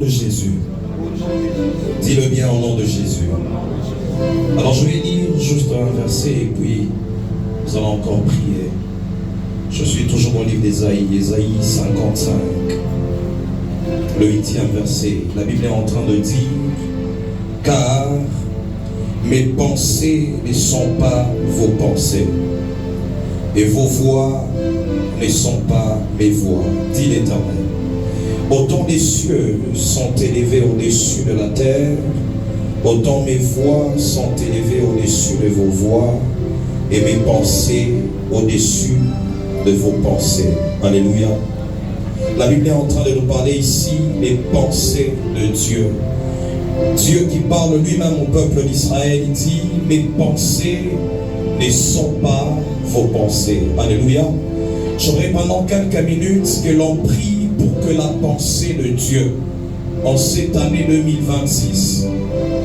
de Jésus. Dis-le bien au nom de Jésus. Alors je vais lire juste un verset et puis nous allons encore prier. Je suis toujours dans le livre d'Ésaïe, Ésaïe 55, le 8e verset. La Bible est en train de dire: car mes pensées ne sont pas vos pensées, et vos voix ne sont pas mes voix, dit l'Éternel. Autant les cieux sont élevés au-dessus de la terre, autant mes voix sont élevées au-dessus de vos voix, et mes pensées au-dessus de vos pensées. Alléluia. La Bible est en train de nous parler ici des pensées de Dieu. Dieu qui parle lui-même au peuple d'Israël, il dit: mes pensées ne sont pas vos pensées. Alléluia. J'aurai pendant quelques minutes que l'on prie pour que la pensée de Dieu en cette année 2026,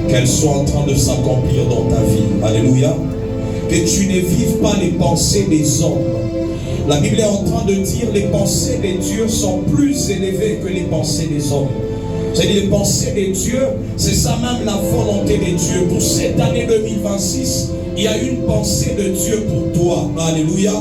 qu'elle soit en train de s'accomplir dans ta vie. Alléluia. Que tu ne vives pas les pensées des hommes. La Bible est en train de dire: les pensées de Dieu sont plus élevées que les pensées des hommes. C'est-à-dire, les pensées de Dieu, c'est ça même la volonté de Dieu. Pour cette année 2026, il y a une pensée de Dieu pour toi. Alléluia.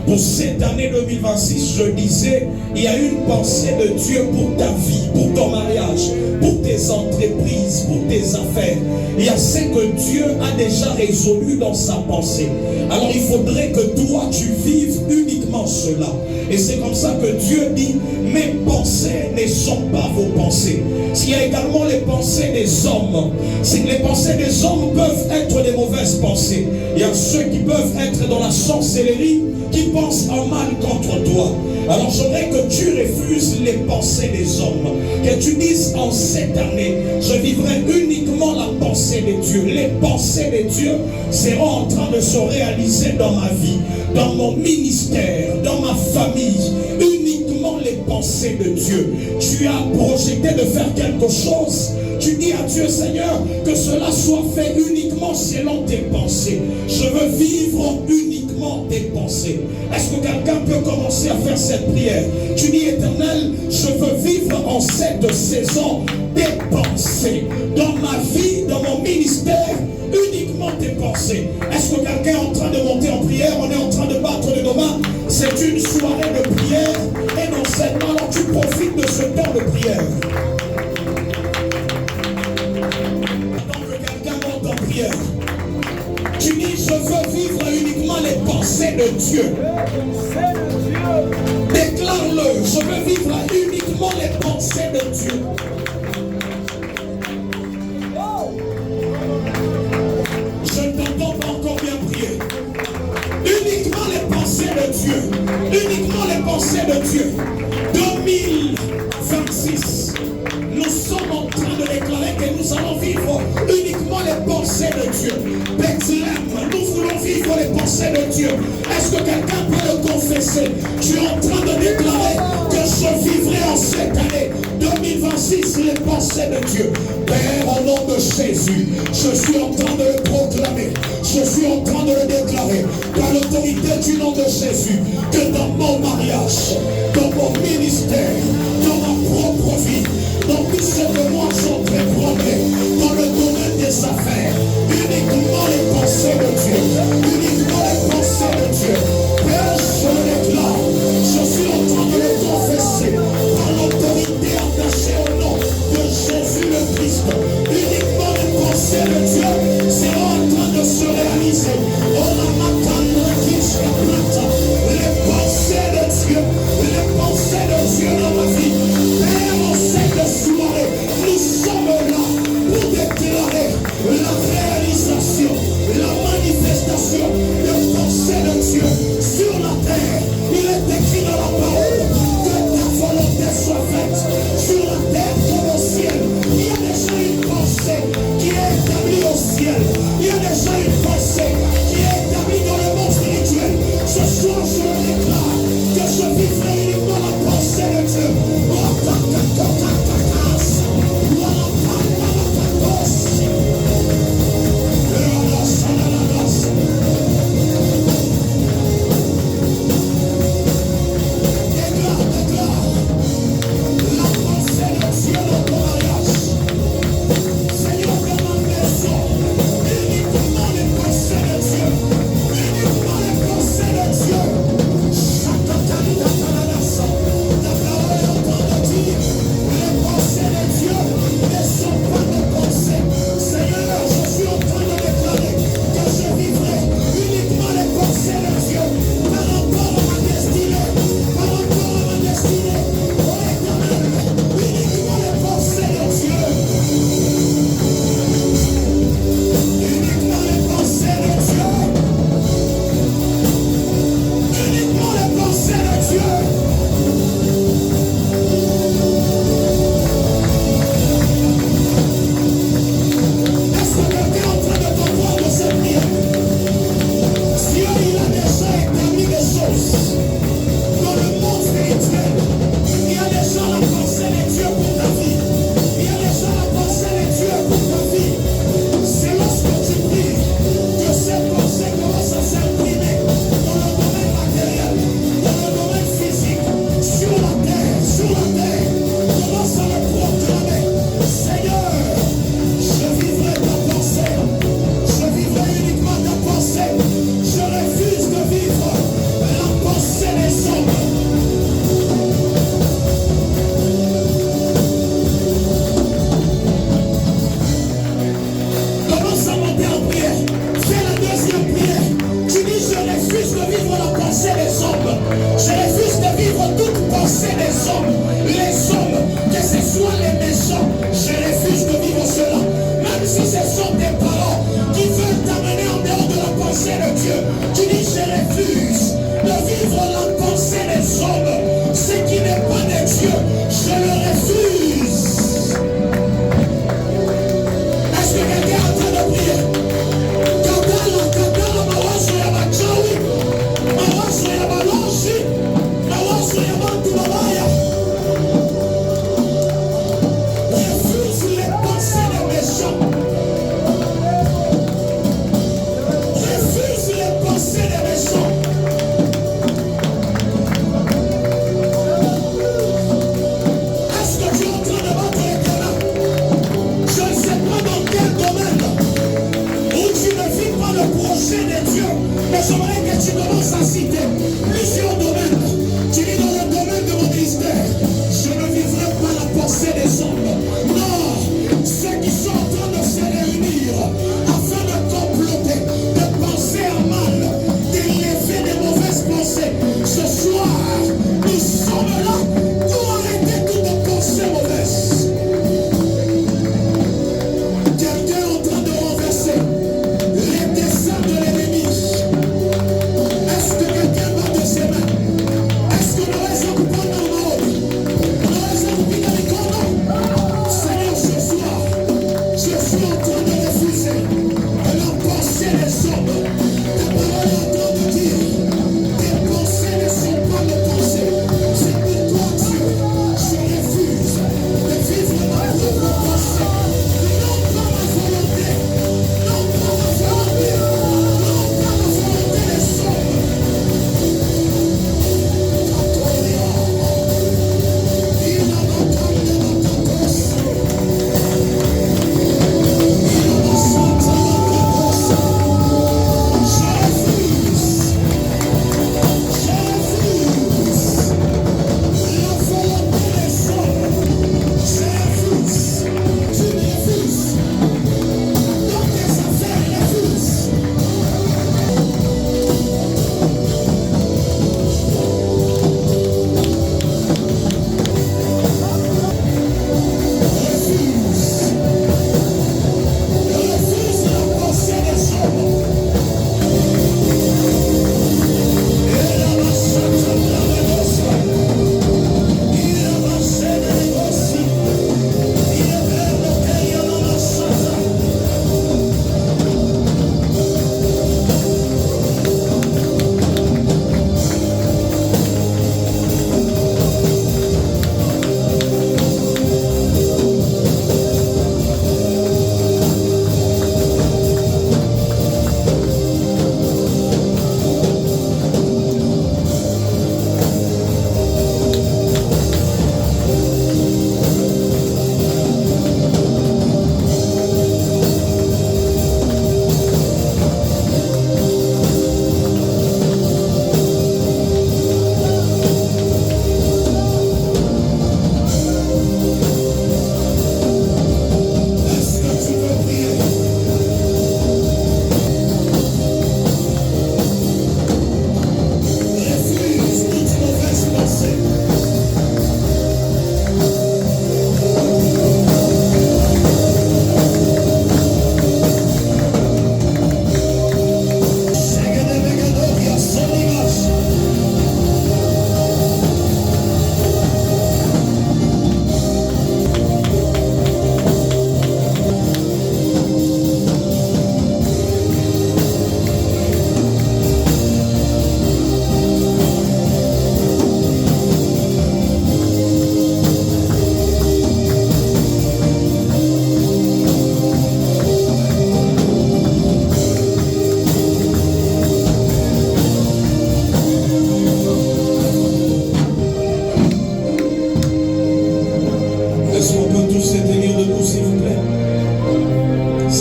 Pour cette année 2026, je disais, il y a une pensée de Dieu pour ta vie, pour ton mariage, pour tes entreprises, pour tes affaires. Il y a ce que Dieu a déjà résolu dans sa pensée. Alors il faudrait que toi, tu vives uniquement cela. Et c'est comme ça que Dieu dit: mes pensées ne sont pas vos pensées. S'il y a également les pensées des hommes, c'est que les pensées des hommes peuvent être des mauvaises pensées. Il y a ceux qui peuvent être dans la sorcellerie, qui pensent en mal contre toi. Alors j'aimerais que tu refuses les pensées des hommes, que tu dises: en cette année, je vivrai uniquement la pensée de Dieu. Les pensées de Dieu seront en train de se réaliser dans ma vie, dans mon ministère, dans ma famille. Uniquement les pensées de Dieu. Tu as projeté de faire quelque chose, tu dis à Dieu: Seigneur, que cela soit fait uniquement selon tes pensées. Je veux vivre uniquement tes pensées. Est-ce que quelqu'un peut commencer à faire cette prière? Tu dis: Éternel, je veux vivre en cette saison tes pensées. Dans ma vie, dans mon ministère, uniquement tes pensées. Est-ce que quelqu'un est en train de monter en prière? On est en train de battre de nos mains. C'est une soirée de prière et d'enseignement. Alors tu profites de ce temps de prière. Tu dis: je veux vivre uniquement les pensées de Dieu. Déclare-le: je veux vivre uniquement les pensées de Dieu. Je ne t'entends pas encore bien prier. Uniquement les pensées de Dieu. Uniquement les pensées de Dieu. 2026. Nous sommes en train de déclarer que nous allons vivre uniquement les pensées de Dieu. Bethléem, nous voulons vivre les pensées de Dieu. Est-ce que quelqu'un peut le confesser? Tu es en train de déclarer que je vivrai en cette année 2026 les pensées de Dieu. Père, au nom de Jésus, je suis en train de le proclamer. Je suis en train de le déclarer par l'autorité du nom de Jésus, que dans mon mariage, dans mon ministère, dans ma propre vie, dans tout ce que moi j'entreprendrai, dans le domaine des affaires, uniquement les pensées de Dieu, uniquement les pensées de Dieu. Père, je le déclare, je suis en train de le confesser par l'autorité attachée au nom de Jésus le Christ. Uniquement les pensées de Dieu seront en train de se réaliser. Les pensées de Dieu, les pensées de Dieu dans ma vie. Père, on sait de soirée, nous sommes là.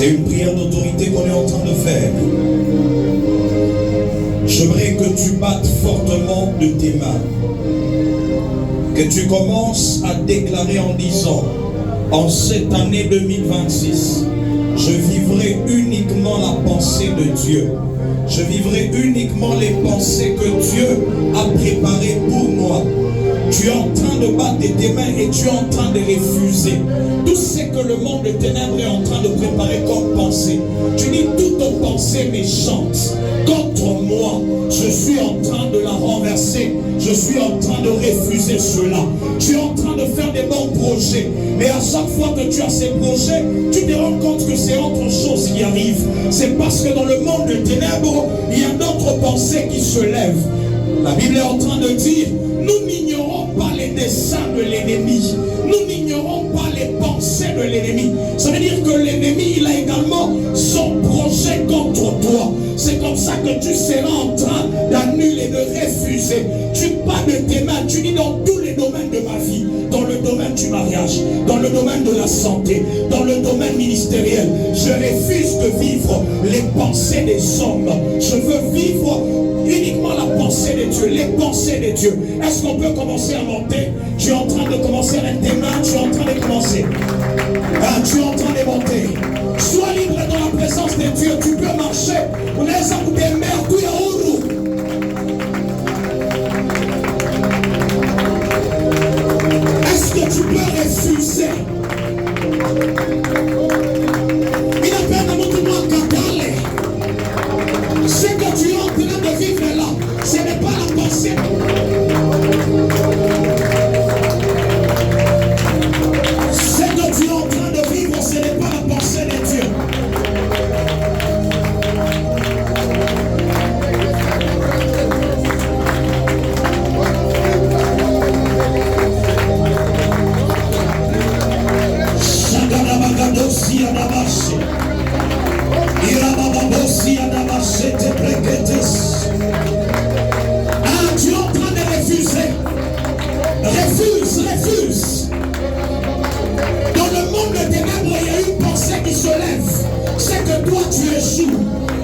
C'est une prière d'autorité qu'on est en train de faire. J'aimerais que tu battes fortement de tes mains. Que tu commences à déclarer en disant, en cette année 2026, je vivrai uniquement la pensée de Dieu. Je vivrai uniquement les pensées que Dieu a préparées pour moi. Tu es en train de battre tes mains et tu es en train de refuser tout ce que le monde de ténèbres est en train de préparer comme pensée. Tu dis toute pensée méchante contre moi, je suis en train de la renverser. Je suis en train de refuser cela. Tu es en train de faire des bons projets, mais à chaque fois que tu as ces projets, tu te rends compte que c'est autre chose qui arrive. C'est parce que dans le monde de ténèbres, il y a d'autres pensées qui se lèvent. La Bible est en train de dire, nous n'ignorons pas les desseins de l'ennemi. Nous n'ignorons pas les pensées de l'ennemi. Ça veut dire que l'ennemi, il a également son projet contre toi. C'est comme ça que tu seras en train d'annuler, de refuser. Tu parles de tes mains, tu dis dans tous les domaines de ma vie, dans le domaine du mariage, dans le domaine de la santé, dans le domaine ministériel, je refuse de vivre les pensées des hommes. Je veux vivre uniquement la pensée de Dieu, les pensées de Dieu. Est-ce qu'on peut commencer à monter? Tu es en train de commencer avec tes mains, tu es en train de commencer. Tu es en train de monter. Sois libre dans la présence de Dieu. Tu peux marcher. On est à des mers, tu es au Est-ce que tu peux refuser? Il a peine à monter moi qu'à parler. Ce que tu es en train de vivre là, ce n'est pas la pensée. Ce que tu es en train de vivre, ce n'est pas la pensée de Dieu. Tu es en train de refuser. Refuse. Dans le monde de ténèbres, il y a une pensée qui se lève. C'est que toi tu échoues.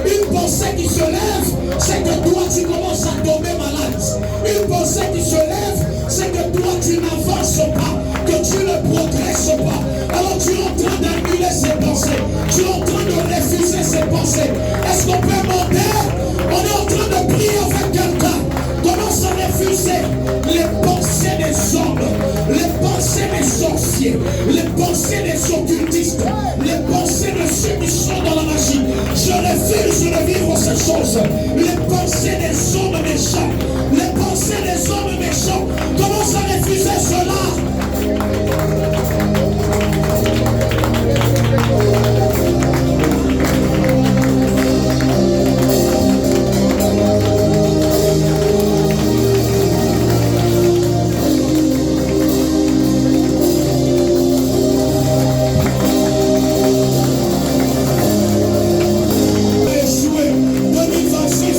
Une pensée qui se lève, c'est que toi tu commences à tomber malade. Une pensée qui se lève, c'est que toi tu n'avances pas, que tu ne progresses pas. Alors tu es en train d'annuler ces pensées. Tu es en train de refuser ces pensées. Est-ce qu'on peut monter? On est en train de prier avec quelqu'un. Commence à refuser les pensées des hommes, les pensées des sorciers, les pensées des occultistes, les pensées de ceux qui sont dans la magie. Je refuse de vivre ces choses. Les pensées des hommes méchants, les pensées des hommes méchants. Commence à refuser cela. Échoué, 2026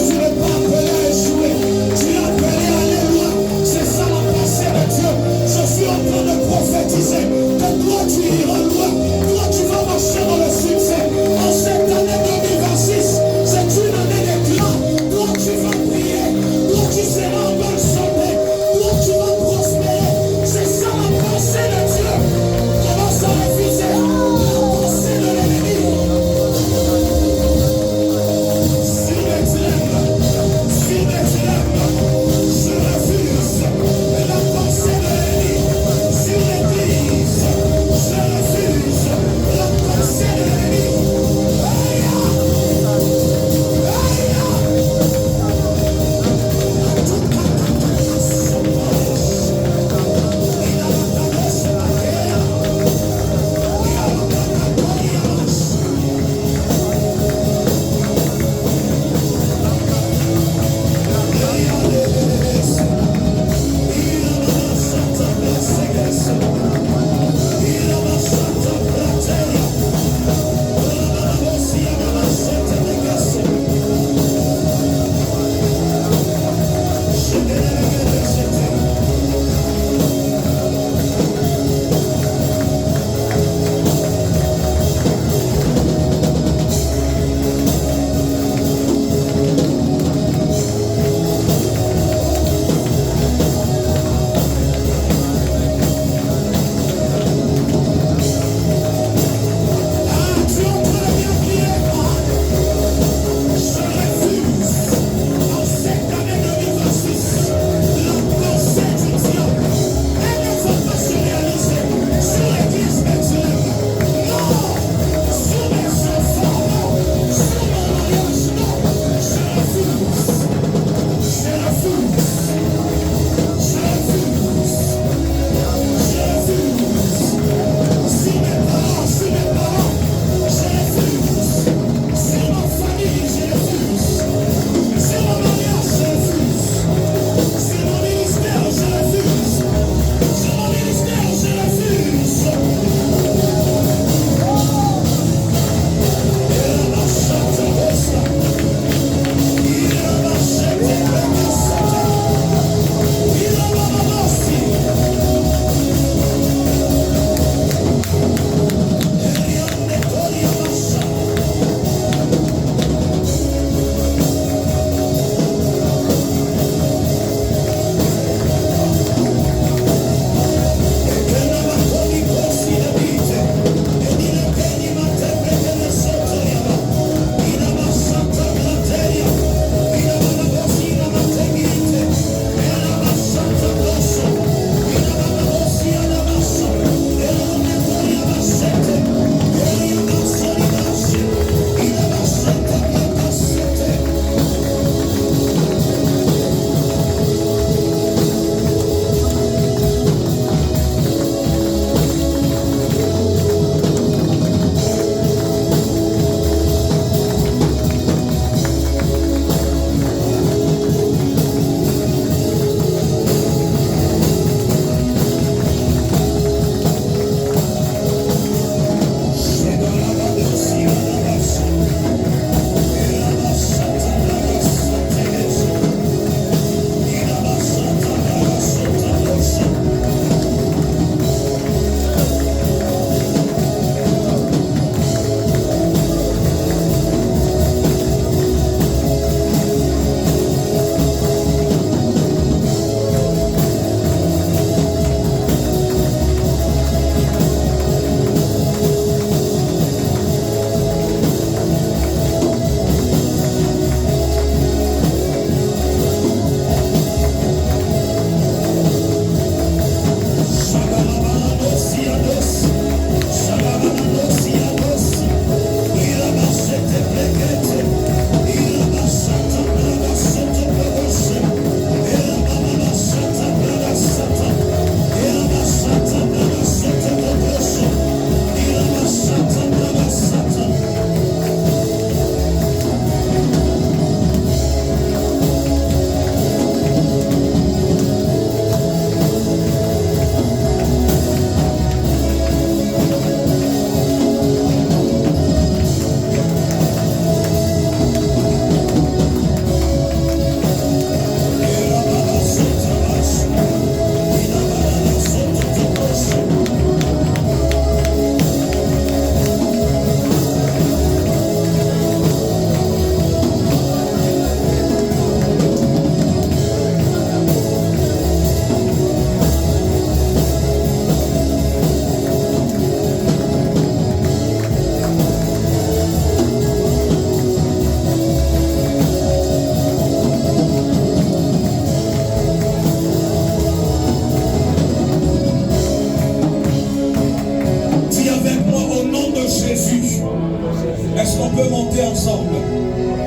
qu'on peut monter ensemble?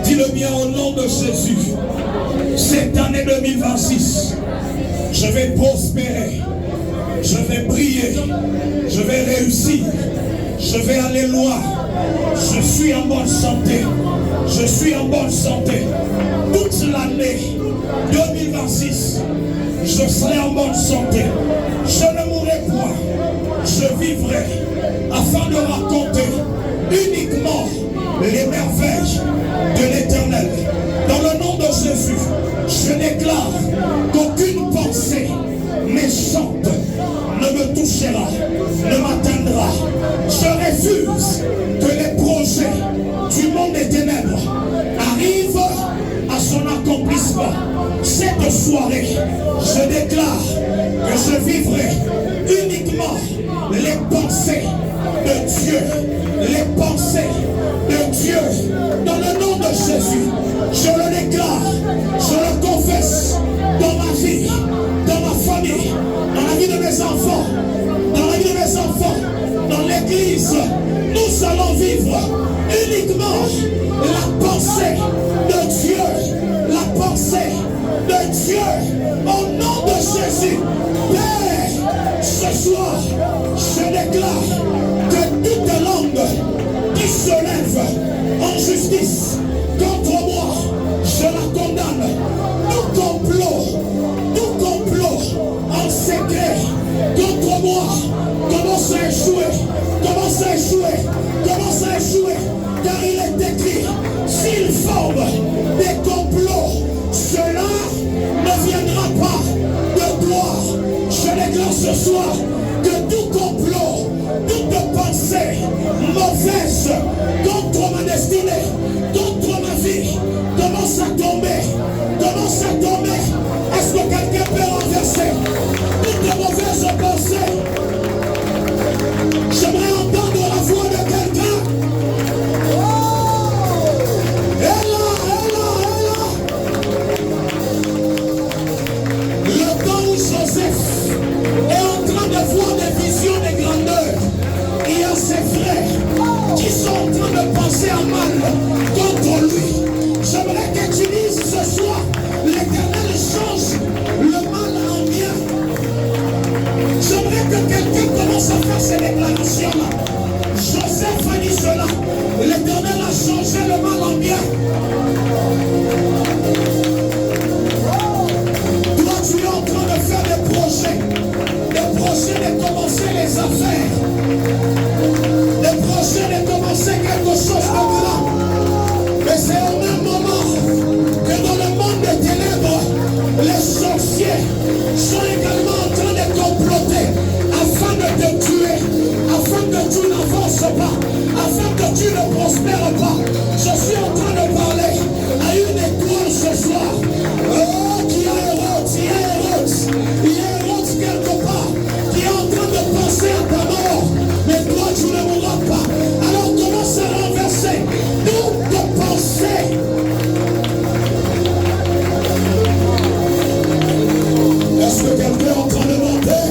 Dis-le bien au nom de Jésus. Cette année 2026, je vais prospérer, je vais briller, je vais réussir, je vais aller loin. Je suis en bonne santé, je suis en bonne santé. Toute l'année 2026, je serai en bonne santé. Je ne mourrai point, je vivrai afin de raconter uniquement les merveilles de l'Éternel. Dans le nom de Jésus, je déclare qu'aucune pensée méchante ne me touchera, ne m'atteindra. Je refuse que les projets du monde des ténèbres arrivent à son accomplissement. Cette soirée, je déclare que je vivrai uniquement les pensées de Dieu, les pensées de Dieu. Dans le nom de Jésus, je le déclare, je le confesse dans ma vie, dans ma famille, dans la vie de mes enfants, dans la vie de mes enfants, dans l'église. Nous allons vivre uniquement la pensée de Dieu, la pensée de Dieu, au nom de Jésus. Père, ce soir, je déclare que toute langue qui se lève en justice contre moi, je la condamne. Tout complot en secret contre moi commence à échouer, commence à échouer, commence à échouer, car il est écrit, s'ils forment des complots, cela ne viendra pas de gloire. Je déclare ce soir que tout complot, toute pensée mauvaise contre ma destinée, contre ma vie, commence à tomber, commence à tomber. Est-ce que quelqu'un peut renverser toute mauvaise pensée? J'aimerais entendre la voix de quelqu'un. Et là. Le temps où Joseph est en train de voir des visions de grandeur, il y a ses frères qui sont en train de penser à mal contre lui. J'aimerais que tu dises ce soir, l'Éternel change le mal en bien. J'aimerais que quelqu'un commence à faire ces déclarations-là. Joseph a dit cela. L'Éternel a changé le mal en bien. Toi, tu es en train de faire des projets de commencer les affaires, des projets de commencer quelque chose de grand. Mais c'est au même moment que dans le monde des ténèbres, les sorciers sont également en train de comploter afin de te tuer, afin que tu n'avances pas, afin que tu ne prospères pas. Je suis en train de parler à une étoile ce soir. Oh, qui a Hérode, il y a Hérode quelque part qui est en train de penser à ta mort, mais toi tu ne mourras pas. Alors commence à renverser toute pensée. Est-ce que quelqu'un est en train de monter?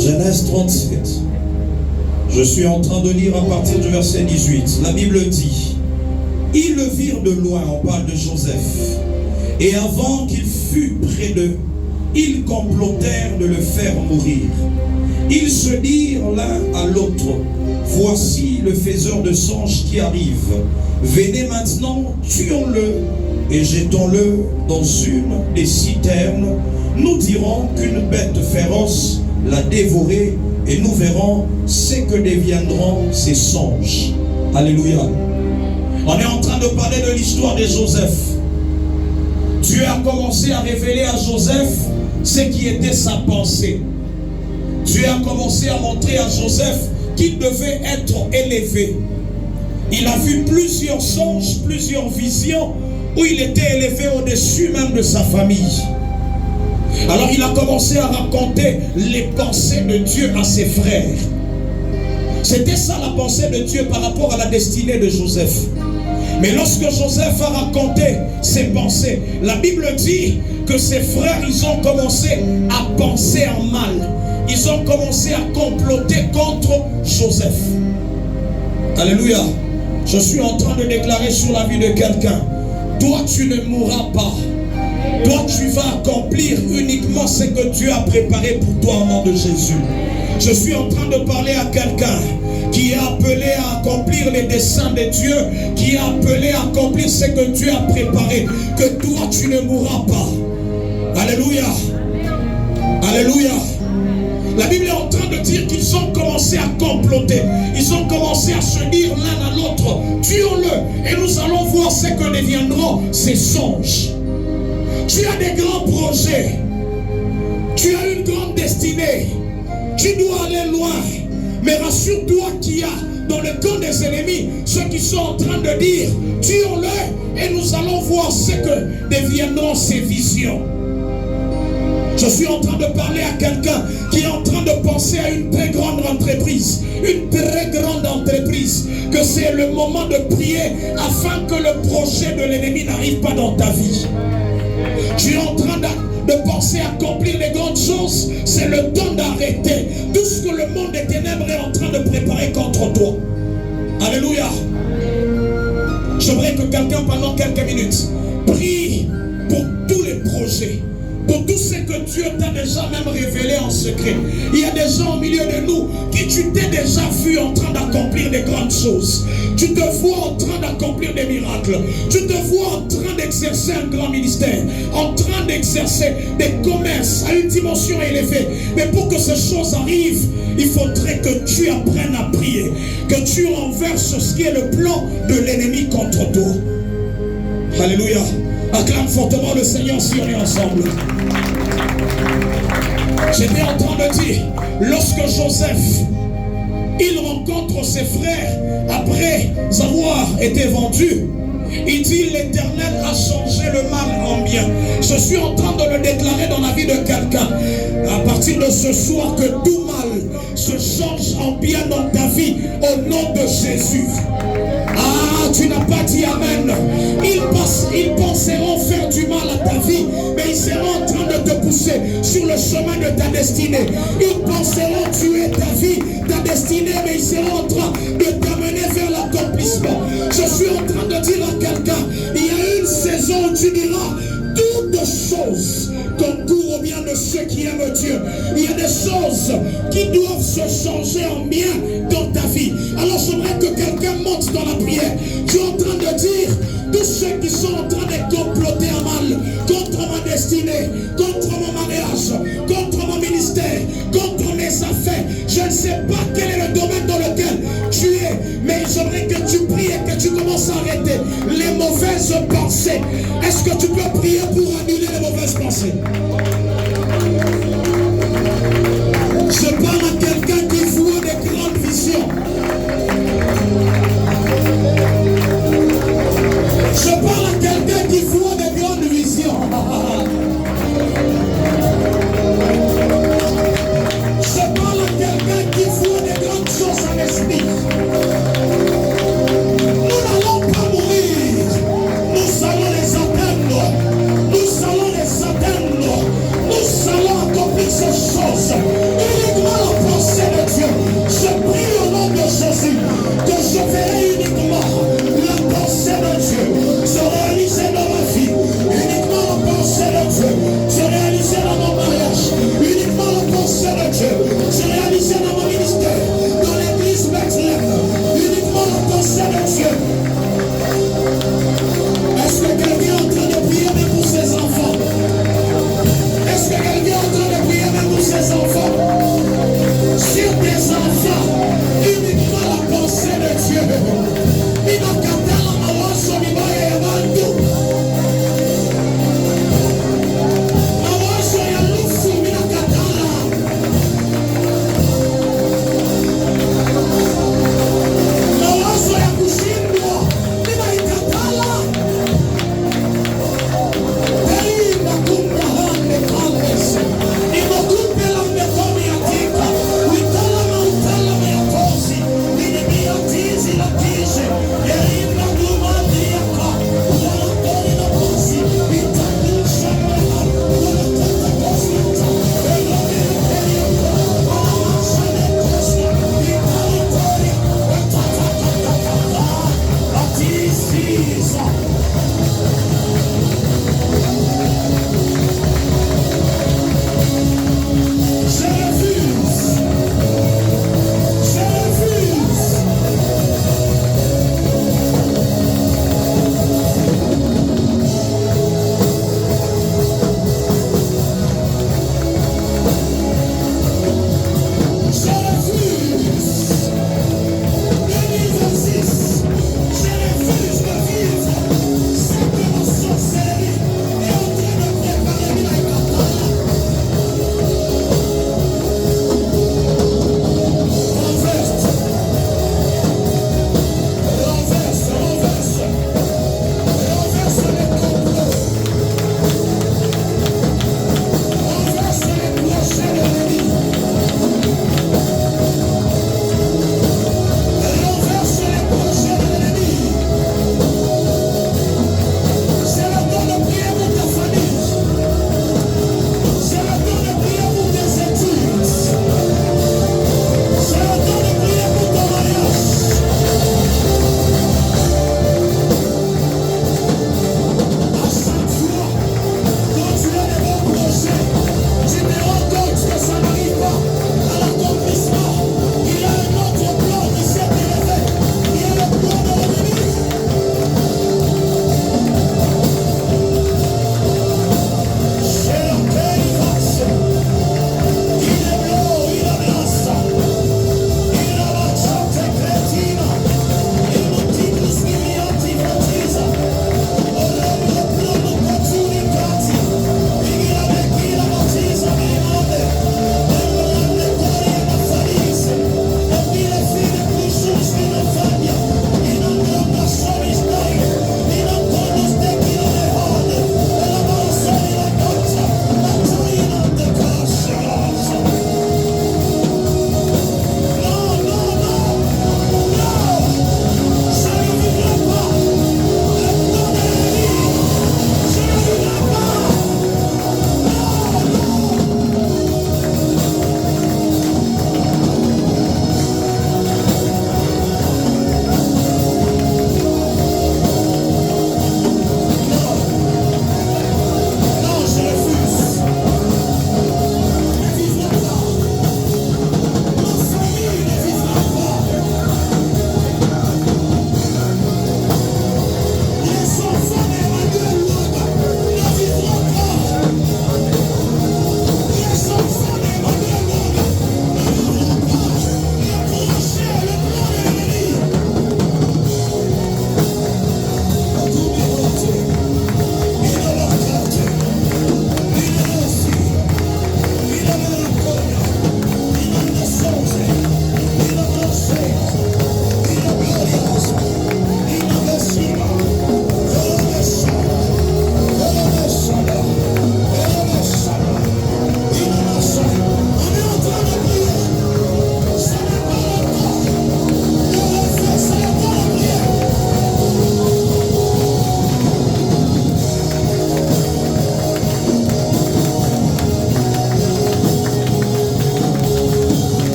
Genèse 37. Je suis en train de lire à partir du verset 18. La Bible dit, ils le virent de loin, on parle de Joseph. Et avant qu'il fût près d'eux, ils complotèrent de le faire mourir. Ils se dirent l'un à l'autre, voici le faiseur de songes qui arrive. Venez maintenant, tuons-le et jetons-le dans une des citernes. Nous dirons qu'une bête féroce l'a dévoré et nous verrons ce que deviendront ces songes. Alléluia. On est en train de parler de l'histoire de Joseph. Dieu a commencé à révéler à Joseph ce qui était sa pensée. Dieu a commencé à montrer à Joseph qu'il devait être élevé. Il a vu plusieurs songes, plusieurs visions où il était élevé au-dessus même de sa famille. Alors il a commencé à raconter les pensées de Dieu à ses frères. C'était ça la pensée de Dieu par rapport à la destinée de Joseph. Mais lorsque Joseph a raconté ses pensées, la Bible dit que ses frères, ils ont commencé à penser en mal. Ils ont commencé à comploter contre Joseph. Alléluia. Je suis en train de déclarer sur la vie de quelqu'un, toi tu ne mourras pas. Toi tu vas accomplir uniquement ce que Dieu a préparé pour toi au nom de Jésus. Je suis en train de parler à quelqu'un qui est appelé à accomplir les desseins de Dieu, qui est appelé à accomplir ce que Dieu a préparé, que toi tu ne mourras pas. Alléluia. Alléluia. La Bible est en train de dire qu'ils ont commencé à comploter. Ils ont commencé à se dire l'un à l'autre, tuons-le et nous allons voir ce que deviendront ces songes. Tu as des grands projets. Tu as une grande destinée. Tu dois aller loin. Mais rassure-toi qu'il y a dans le camp des ennemis ceux qui sont en train de dire, tuons-le et nous allons voir ce que deviendront ces visions. Je suis en train de parler à quelqu'un qui est en train de penser à une très grande entreprise. Une très grande entreprise. Que c'est le moment de prier afin que le projet de l'ennemi n'arrive pas dans ta vie. Tu es en train de penser à accomplir les grandes choses. C'est le temps d'arrêter tout ce que le monde des ténèbres est en train de préparer contre toi. Alléluia. J'aimerais que quelqu'un pendant quelques minutes prie pour tous les projets, pour tout ce que Dieu t'a déjà même révélé en secret. Il y a des gens au milieu de nous qui tu t'es déjà vu en train d'accomplir des grandes choses. Tu te vois en train d'accomplir des miracles. Tu te vois en train d'exercer un grand ministère, en train d'exercer des commerces à une dimension élevée. Mais pour que ces choses arrivent, il faudrait que tu apprennes à prier, que tu renverses ce qui est le plan de l'ennemi contre toi. Alléluia. Acclame fortement le Seigneur si on est ensemble. J'étais en train de dire, lorsque Joseph, il rencontre ses frères après avoir été vendu, il dit l'Éternel a changé le mal en bien. Je suis en train de le déclarer dans la vie de quelqu'un. À partir de ce soir, que tout mal se change en bien dans ta vie au nom de Jésus. Ah, tu n'as pas dit amen. Ils penseront faire du mal à ta vie, mais ils seront en train de te pousser sur le chemin de ta destinée. Ils penseront tuer ta vie, ta destinée, mais ils seront en train de t'amener vers l'accomplissement. Je suis en train de dire à quelqu'un, il y a une saison où tu diras, toutes choses concourent au bien de ceux qui aiment Dieu. Il y a des choses qui doivent se changer en bien dans ta vie. Alors j'aimerais que quelqu'un monte dans la prière. Tu es en train de dire, tous ceux qui sont en train de comploter à mal contre ma destinée, contre mon mariage, contre mon ministère, contre mes affaires, je ne sais pas quel est le domaine dans lequel tu es, mais j'aimerais que tu pries et que tu commences à arrêter les mauvaises pensées. Est-ce que tu peux prier pour annuler les mauvaises pensées? Je parle à quelqu'un qui voit des grandes visions. Je parle à quelqu'un qui voit des grandes visions. Je parle à quelqu'un qui voit des grandes choses en esprit. Nous n'allons pas mourir. Nous allons les atteindre. Nous allons les atteindre. que je verrai uniquement la pensée de Dieu se réaliser dans ma vie, uniquement la pensée de Dieu se réaliser dans mon mariage, uniquement la pensée de Dieu se réaliser dans mon ministère, dans l'église Bethléem, uniquement la pensée de Dieu. Est-ce que quelqu'un est en train de prier même pour ses enfants? Est-ce que quelqu'un est en train de prier même pour ses enfants? Sur tes enfants, uniquement la pensée de Dieu.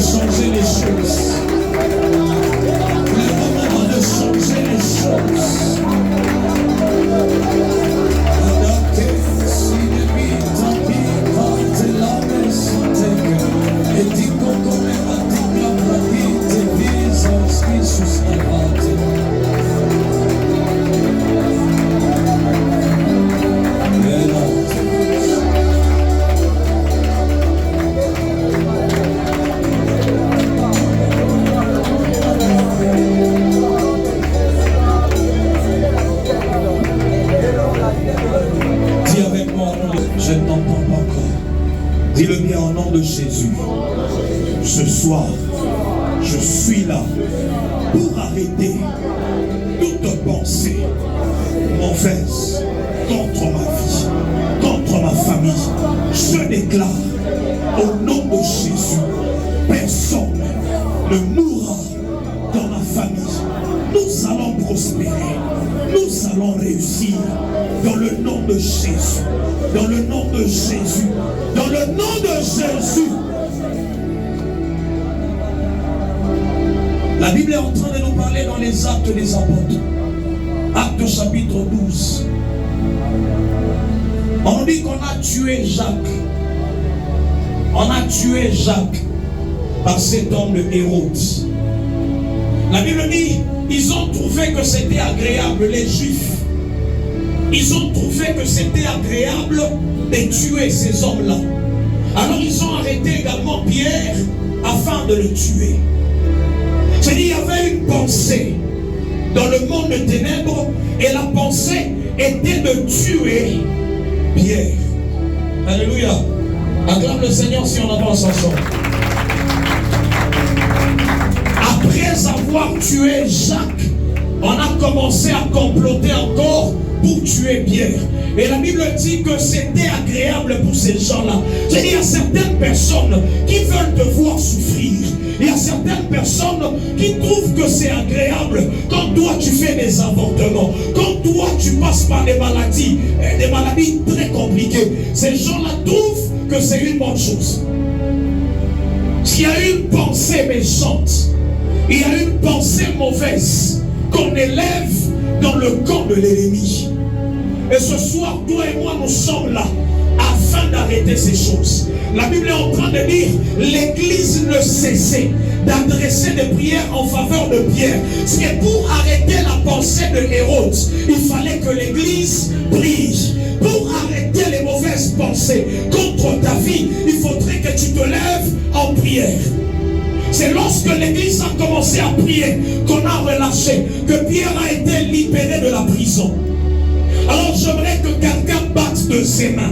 changer les choses. Le moment de changer les choses. Dis-le bien au nom de Jésus. Ce soir, je suis là pour arrêter toute pensée mauvaise contre ma vie, contre ma famille. Je déclare au nom de Jésus, personne ne mourra dans ma famille. Nous allons prospérer, nous allons réussir dans le nom de Jésus, dans le nom de Jésus, dans le nom de Jésus. La Bible est en train de nous parler dans les Actes des Apôtres. Actes chapitre 12. On dit qu'on a tué Jacques. On a tué Jacques par cet homme de Hérode. La Bible dit, ils ont trouvé que c'était agréable, les Juifs. Ils ont trouvé que c'était agréable de tuer ces hommes-là. Alors ils ont arrêté également Pierre afin de le tuer. C'est-à-dire, il y avait une pensée dans le monde des ténèbres et la pensée était de tuer Pierre. Alléluia. Acclame le Seigneur si on avance ensemble. Après avoir tué Jacques, on a commencé à comploter encore pour tuer Pierre. Et la Bible dit que c'était agréable pour ces gens-là. C'est-à-dire, il y a certaines personnes qui veulent te voir souffrir. Il y a certaines personnes qui trouvent que c'est agréable quand toi tu fais des avortements, quand toi tu passes par des maladies très compliquées. Ces gens-là trouvent que c'est une bonne chose. S'il y a une pensée méchante, il y a une pensée mauvaise qu'on élève dans le camp de l'ennemi. Et ce soir, toi et moi, nous sommes là afin d'arrêter ces choses. La Bible est en train de dire, l'Église ne cessait d'adresser des prières en faveur de Pierre. C'est pour arrêter la pensée de Hérode, il fallait que l'Église prie. Pour arrêter les mauvaises pensées contre ta vie, il faudrait que tu te lèves en prière. C'est lorsque l'Église a commencé à prier qu'on a relâché, que Pierre a été libéré de la prison. Alors j'aimerais que quelqu'un batte de ses mains.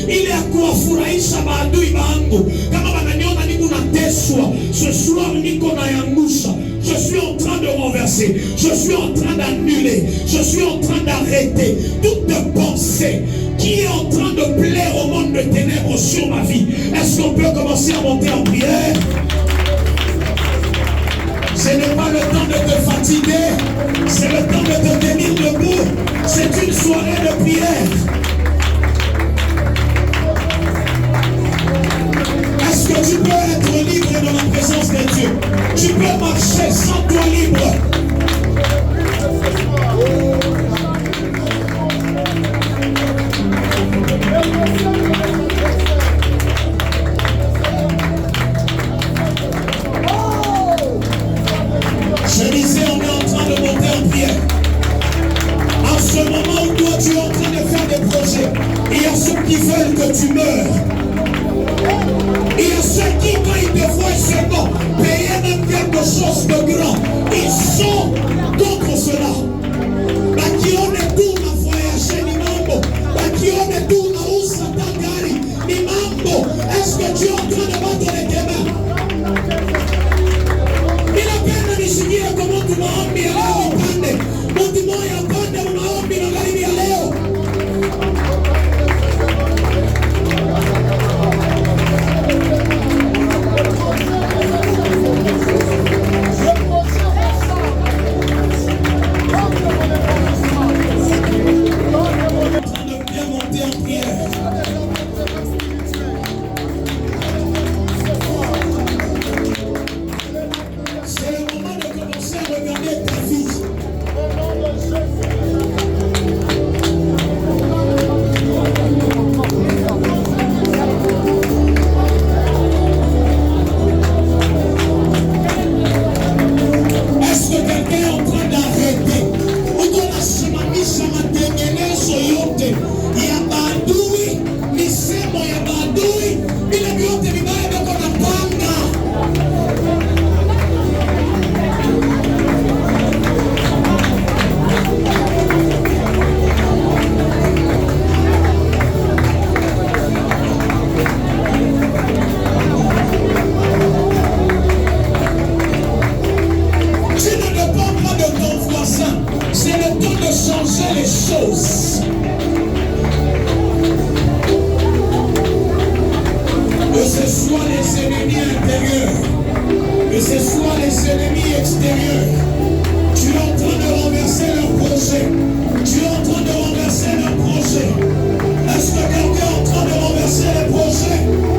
Il est à quoi furahisha maadui bangu. Kama wananiona niko nateswa, ce soir niko nayangusha. Je suis en train de renverser, je suis en train d'annuler, je suis en train d'arrêter toute pensée qui est en train de plaire au monde de ténèbres sur ma vie. Est-ce qu'on peut commencer à monter en prière? Ce n'est pas le temps de te fatiguer, c'est le temps de te tenir debout. C'est une soirée de prière. Est-ce que tu peux être libre dans la présence de Dieu? Tu peux marcher sans toi libre. Je disais, on est en train de monter en prière. En ce moment où toi tu es en train de faire des projets, il y a ceux qui veulent que tu meurs. Il y a ceux qui, quand ils te voient seulement payer même quelque chose de grand, ils sont contre cela. Qui on est tout à voyager, ni mambo. Qui on est tout à ousa tangari, ni mambo. Est-ce que tu es en train de battre les mains? Il a peine de nisikia comment tu maombi ya leo upande. Mtu moya upande unaombi na garibi ya leo. En train de bien monter en prière. tes ennemis extérieurs. Tu es en train de renverser leurs projets. Tu es en train de renverser leurs projets. Est-ce que quelqu'un est en train de renverser les projets?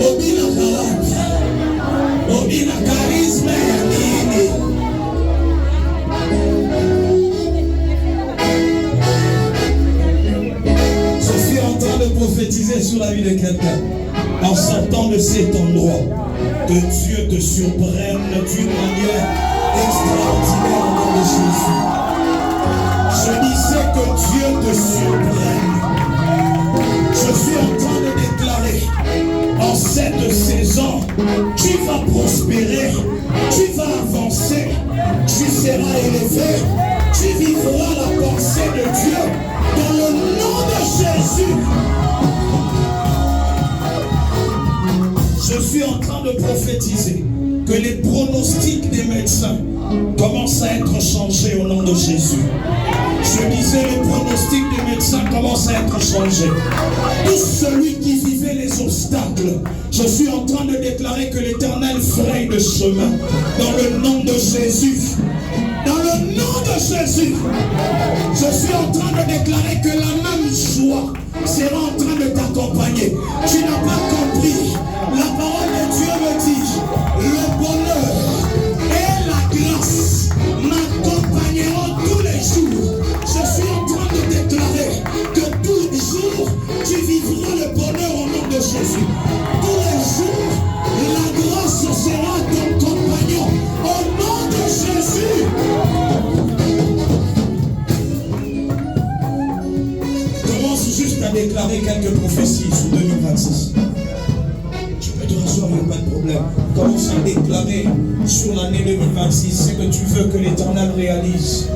Obina kawaki. Obina charisme ya nini. Je suis en train de prophétiser sur la vie de quelqu'un en sortant de cet endroit. Que Dieu te surprenne d'une manière extraordinaire au nom de Jésus. Je disais que Dieu te surprenne. Je suis en train de déclarer en cette saison, tu vas prospérer, tu vas avancer, tu seras élevé, tu vivras la pensée de Dieu dans le nom de Jésus. Je suis en train de prophétiser que les pronostics des médecins commencent à être changés au nom de Jésus. Je disais, les pronostics des médecins commencent à être changés. Tout celui qui vivait les obstacles, je suis en train de déclarer que l'Éternel fraye le chemin dans le nom de Jésus. Dans le nom de Jésus, je suis en train de déclarer que la même joie sera en train de t'accompagner. Tu n'as pas compris. La parole de Dieu me dit, le bonheur et la grâce m'accompagneront tous les jours. Je suis en train de déclarer que tous les jours, tu vivras le bonheur au nom de Jésus. Tous les jours, la grâce sera ton compagnon au nom de Jésus. Commence juste à déclarer quelques prophéties sur 2026. Tu peux te rasseoir, il n'y a pas de problème. Commence à déclarer sur l'année 2026 ce que tu veux que l'Éternel réalise.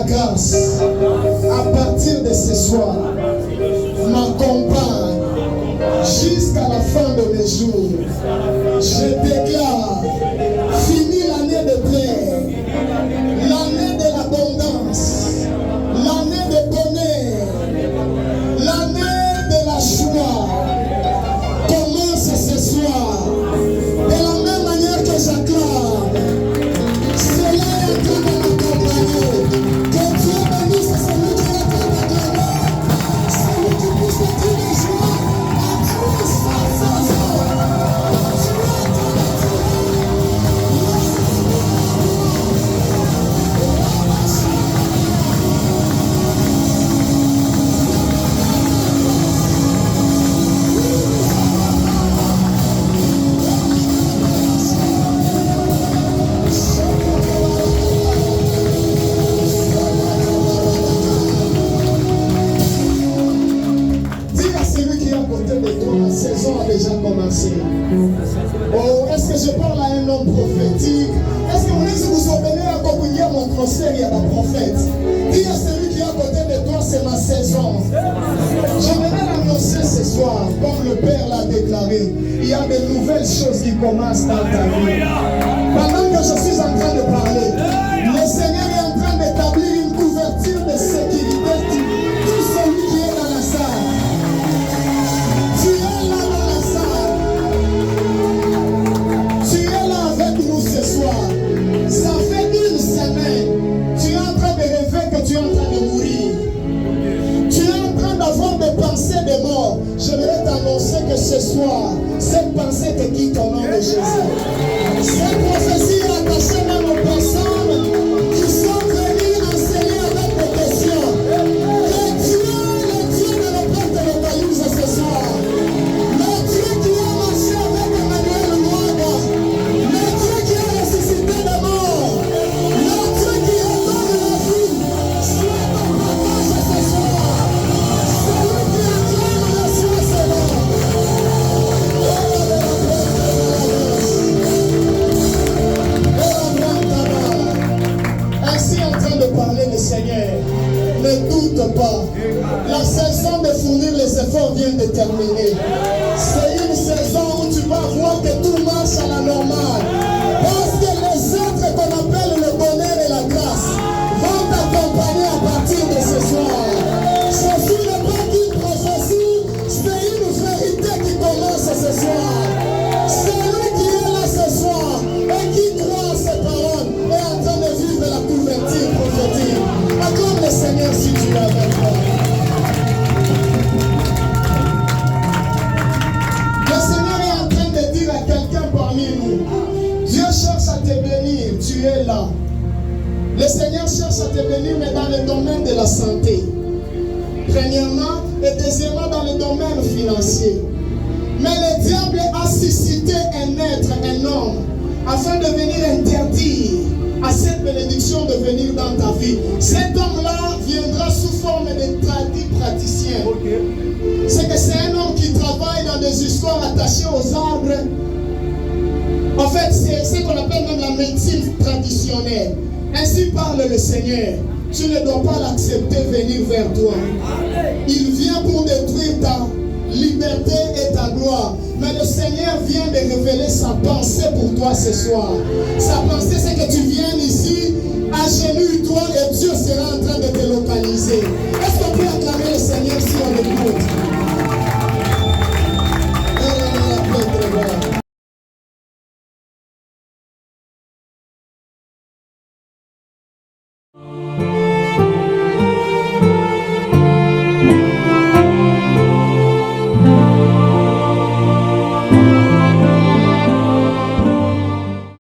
grâce, à partir de ce soir, m'accompagne jusqu'à la fin de mes jours. Je déclare, fini l'année de paix, l'année de l'abondance, l'année de bonheur, l'année de la joie. Commence ce soir. De la même manière que j'acclame, cela est en train de m'accompagner. Que Dieu bénisse celui qui est en train d'acclamer, celui qui pousse le cri de joie à Christ sans saison. Tu es en train de déjà commencé. Oh, est-ce que je parle à un homme prophétique? Est-ce que vous souvenez à accompagner mon conseil à la prophète? Dis à celui qui est à côté de toi, c'est ma saison. J'aimerais l'annoncer ce soir, comme le Père l'a déclaré. Il y a de nouvelles choses qui commencent dans ta vie. Pendant que je suis en train de parler, le Seigneur est en train d'établir une couverture de sécurité. Tout celui qui est dans la salle. Tu es là dans la salle. Tu es là avec nous ce soir. Ça fait une semaine. Tu es en train de rêver que tu es en train de mourir. Tu es en train d'avoir des pensées de mort. J'aimerais t'annoncer que ce soir, cette pensée te quitte au nom de Jésus. Cette prophétie est attachée même aux personnes qui sont venues enseigner avec des questions. Que Dieu, le Dieu de nos pères de l'Église ce soir. Le Dieu qui a marché avec Emmanuel Mwanga. Le Dieu qui a ressuscité de mort. Le Dieu qui redonne la vie. Soit ton partage ce soir. Celui qui acclame le ciel céleste. Ainsi en train de parler le Seigneur, ne doute pas, la saison de fournir les efforts vient de terminer. C'est une saison où tu vas voir que tout marche à la normale. Parce que les êtres qu'on appelle le bonheur et la grâce vont t'accompagner à partir de ce soir. Ceci n'est pas qu'une prophétie, c'est une vérité qui commence ce soir. Celui qui est là ce soir et qui croit à ces paroles est en train de vivre la couverture prophétique. Acclame le Seigneur si tu es avec moi. Le Seigneur est en train de dire à quelqu'un parmi nous, Dieu cherche à te bénir, tu es là. Le Seigneur cherche à te bénir, mais dans le domaine de la santé. Premièrement, et deuxièmement dans le domaine financier. Mais le diable a suscité un être, un homme, afin de venir interdire à cette bénédiction de venir dans ta vie. Cet homme-là viendra sous forme de praticien. C'est que c'est un homme qui travaille dans des histoires attachées aux arbres. En fait, c'est ce qu'on appelle même la médecine traditionnelle. Ainsi parle le Seigneur. Tu ne dois pas l'accepter venir vers toi. Il vient pour détruire ta liberté et ta gloire. Mais le Seigneur vient de révéler sa pensée pour toi ce soir. Sa pensée, c'est que tu viennes ici, agenouille-toi et Dieu sera en train de te localiser.